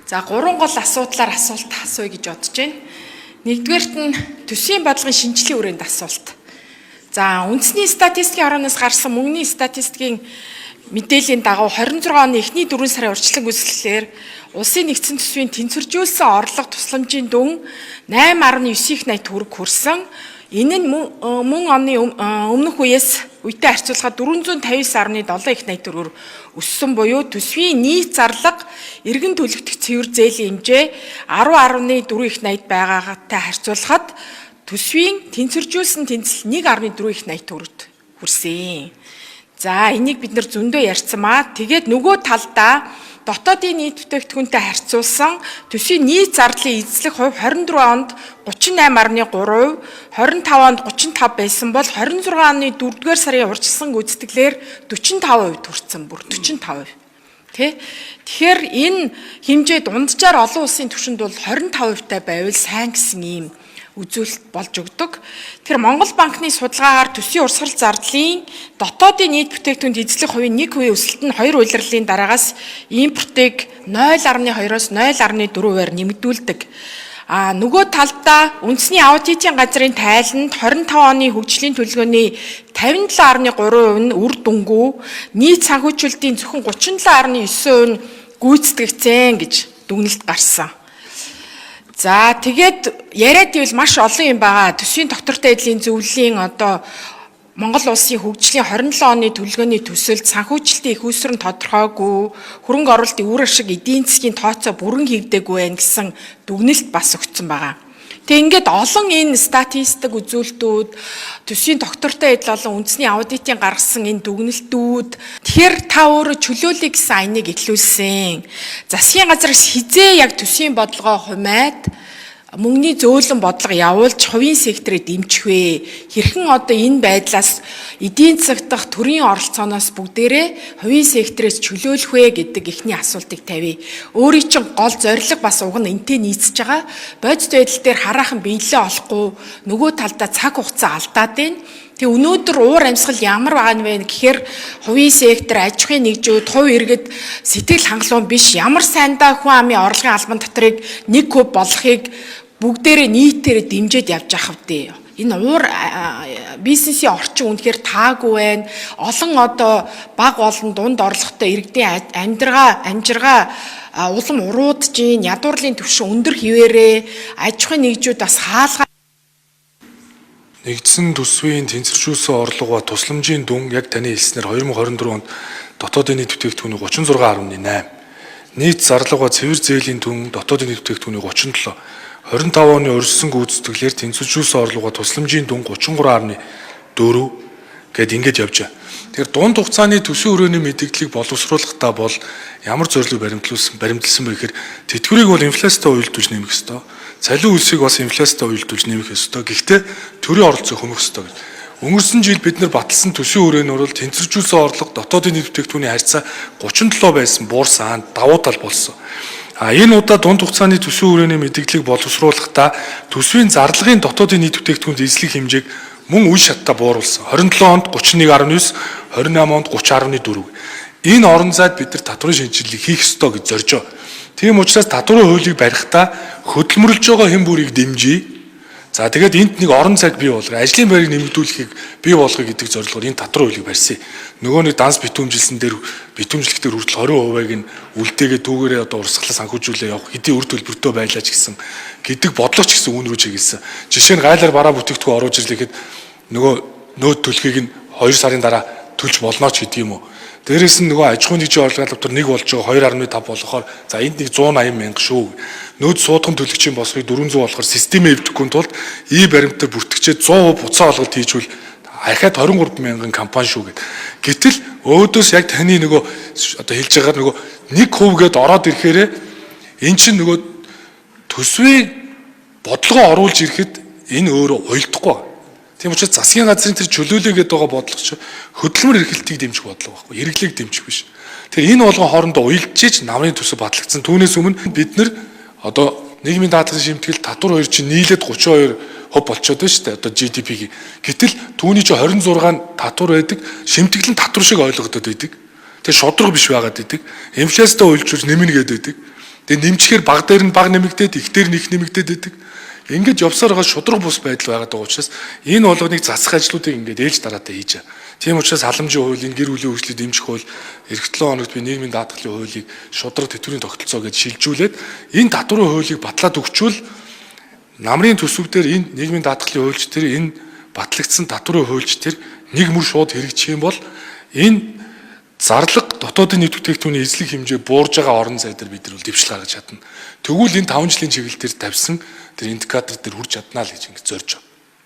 За 3 гол асуудлаар асуулт асууя гэж бодож байна. Нэгдүгээрт нь төсвийн бодлогын шинжилгээ хүрээнд асуулт. За үндэсний статистикийн орооноос гарсан мөнгөний статистикийн мэдээллийн дагуу 26 оны эхний 4 сарын урьдчилан гүйцэтгэлээр улсын нэгдсэн төсвийн тэнцвэржүүлсэн орлого тусламжийн дүн 8.9 их 80 төгрөг хүрсэн. Энэ нь мөн оны өмнөх үеэс үетэй харьцуулахад 459.7 их 80 төгрөгөөр өссөн буюу төсвийн нийт зарлага эргэн төлөгдөх цэвэр зээлийн хэмжээ 10.4 их 80 байгаатай харьцуулахад төсвийн тэнцвэржүүлсэн тэнцэл 1.4 их 80 төгрөгт хүрсэн. За энийг бид нэр зөндөө ярьсан маа. Тэгээд нөгөө талдаа дотоодын нийт бүтээгдэхүүнтэй харьцуулсан төсвийн нийт зардлын эзлэх хувь 24 онд 38.3%, 25 онд 35 байсан бол 26 оны 4-р сарын урьдчилсан гүйцэтгэлээр 45% хүрсэн, бүр 45%. Тэгэхээр энэ хэмжээ дунджаар олон улсын түвшинд бол 25%-тай байвал сайн гэсэн ийм үзүүлэлт болж өгдөг. Тэгэхээр Монгол банкны судалгаагаар төсвийн урсгал зардлын дотоодын нийт бүтээгдэхүүнд эзлэх хувийн 1% өсөлт нь 2 улирлын дараагаас импортыг 0.2-оос 0.4%-аар нэмэгдүүлдэг. Нөгөө талдаа үндэсний аудитын газрын тайланд 25 оны хөгжлийн төлөвлөгөөний 57.3% нь үр дүнгүй, нийт санхүүжилтийн зөвхөн 37.9% нь гүйцэтгэгдсэн гэж дүгнэлт гарсан. За тэгээд яриад ивэл маш олон юм байгаа. Төсвийн доктортой эдлийн зөвлөлийн Монгол улсын хөгжлийн 27 оны төлөвлөгөөний төсөлд санхүүжилтийн их үүсвэр нь тодорхойгүй, хөрөнгө оруулалтын үр ашиг эдийн засгийн тооцоо бүрэн хийгдээгүй байх гэсэн дүгнэлт бас өгсөн байгаа. Тэг ингээд олон энэ статистик үзүүлэлтүүд, төсвийн доктортой эдл болон үндэсний аудитын гаргасан энэ дүгнэлтүүд тэгэхээр та өөрөө чөлөөлөе гэсэн аяныг эхлүүлсэн. Засгийн газраас хизээ яг төсвийн бодлогоо хумаад мөнгөний зөөлөн бодлого явуулж хувийн секторыг дэмжих вэ? Хэрхэн энэ байдлаас эдийн засаг дахь төрийн оролцооноос бүгдээрээ хувийн секторээс чөлөөлөх вэ гэдэг ихний асуултыг тавья. Өөрийн чинь гол зорилго бас уг нь энтэй нийцэж байгаа. Бодит байдал дээр хараахан биелэлээ олохгүй нөгөө талдаа цаг хугацаа алдаад байна. Тэг өнөөдөр уур амьсгал ямар байгаа нэ гэхээр хувийн сектор, аж ахуйн нэгжүүд, хувь иргэд сэтгэл хангалуун биш ямар сайндаа хүн амын орлогын албан татрыг 1 куб болохыг бүгдээрээ нийтээрээ дэмжиж явж явах вэ. Энэ уур бизнесийн орчин үнэхээр таагүй байна. Олон баг олон дунд орлоготой иргэдийн амжиргаа улам уруудж ийн, ядуурлын түвшин өндөр хിവэрээ, аж ахуйн нэгжүүд бас хаалгаа Нэгдсэн төсвийн тэнцвэржүүлсэн орлого ба тусламжийн дүн яг таны хэлснээр 2024 онд дотоодын нийт бүтээгдэхүүний 36.8, нийт зарлага ба цэвэр зээлийн дүн дотоодын нийт бүтээгдэхүүний 37, 25 оны урьдчилсан гүйцэтгэлээр тэнцвэржүүлсэн орлого ба тусламжийн дүн 33.4 гэд ингэж явж байгаа. Тэгэхээр дунд хугацааны төсвийн хүрээний мэдээллийг боловсруулахдаа бол ямар зорилгыг баримтлсан бэ гэхээр тэтгэврийг бол инфляцтай уялдуулж нэмэх ёстой. Цалин үлсийг бас инфляцтай уялдуулж нэмэх ёстой. Гэхдээ төрийн оролцоог хэмжих ёстой гэж. Өнгөрсөн жил бид нар баталсан төсвийн хүрээний бол тэнцвэржүүлсэн орлого дотоодын нийт бүтээгдэхүүний харьцаа 37 байсан буурсан давуу тал болсон. Энэ удаа дунд хугацааны төсвийн хүрээний мэдээллийг боловсруулахдаа төсвийн зарлагын дотоодын нийт бүтээгдэхүүнд эзлэх хэмжээг мөн үе шаттай бууруулсан. 27 онд 31.9, 28 онд 30.4. Энэ орон зайд бид нар татврын шинжилгээг хийх ёстой гэж зорж байгаа. Тийм учраас татврын хуулийг барихдаа хөдөлмөрлж байгаа хэм бүрийг дэмжиж, за тэгээд энд нэг орон зайг бий болгох, ажлын байрыг нэмэгдүүлэхийг бий болгох гэдэг зорилгоор энэ татврын хуулийг барьсан. Нөгөө нэг данс битүүмжилсэн дээр битүүмжлэхдээ хүртэл 20%-ыг нь үлдээгээ түүгээрээ урсгалаа санхүүжүүлээ явах хэдийн үр төлбөртэй байлаа ч гэсэн гэдэг бодлого ч гэсэн үүн рүү чиглэсэн. Жишээ нь гайлаар бараа бүтээгдэхүүн оруулж ирлэхэд нөгөө нөөд төлөхийг нь 2 сарын дараа төлж болно ч гэдэг юм уу. Дээрээс нь нөгөө аж ахуйн нэгжийн орлогын албатар 1 болж байгаа 2.5 болохоор за энд нэг 180 мянга шүү. Нөөд суудхан төлөгчийн босхыг 400 болохоор системээ эвдэхгүй тулд баримтаар бүртгэжээд 100% буцаа олголт хийжүүл ахаад 23 мянган компани шүү гэд. Гэтэл өөдөөс яг таны нөгөө хэлж байгаагаар нөгөө 1% гээд ороод ирэхээр эн чинь нөгөө төсвийн бодлогоо оруулж ирэхэд энэ өөрөө уйлдахгүй. Тийм учраас засгийн газрын тэр чөлөөлөөгээд байгаа бодлого ч хөдөлмөр эрхлэлтийг дэмжих бодлого байхгүй, хэрэглээг дэмжих биш. Тэгэхээр энэ болгон хоорондоо уялдчиж намрын төсөв батлагдсан. Түүнээс өмнө бид нар нийгмийн даатгалын шимтгэл татвар хоёр чинь нийлээд 32% болчиход байна шүү дээ. GDP-ийг. Гэтэл түүний чинь 26 татвар байдаг, шимтгэл нь татвар шиг ойлгогдоод байдаг. Тэгээ шодрог биш байгаад байдаг. Инфляцтай уйлжуулж нэмнэ гэдэг байдаг. Тэгээ нэмчихээр баг дээр нь баг нэмэгдээд, их дээр нь их нэмэгдээд байдаг. Ингээд явсаар байгаа шудраг бус байдал байгаад байгаа учраас энэ болгоныг засах ажлуудыг ингээд ээлж дараатай хийж байгаа. Тийм учраас халамжийн хуулийн гэр бүлийн хөгжлийг дэмжих хууль, эх 7 хоногт би нийгмийн даатгалын хуулийг шудраг тэтгэврийн тогтолцоо гэж шилжүүлээд энэ татварын хуулийг батлаад өгчвөл намрын төсөв дээр энэ нийгмийн даатгалын хуульч тэр энэ батлагдсан татварын хуульч тэр нэг мөр шууд хэрэгжих юм бол энэ зарлага дотоодын нийт бүтээгдэхүүний эзлэх хэмжээ буурж байгаа орон зай дээр бид нар дэвшил гаргаж чадна. Тэгвэл энэ 5 жилийн чиглэл дээр тавьсан тэр индикатор дээр хүрч чаднаа л гэж ингэ зорж байна.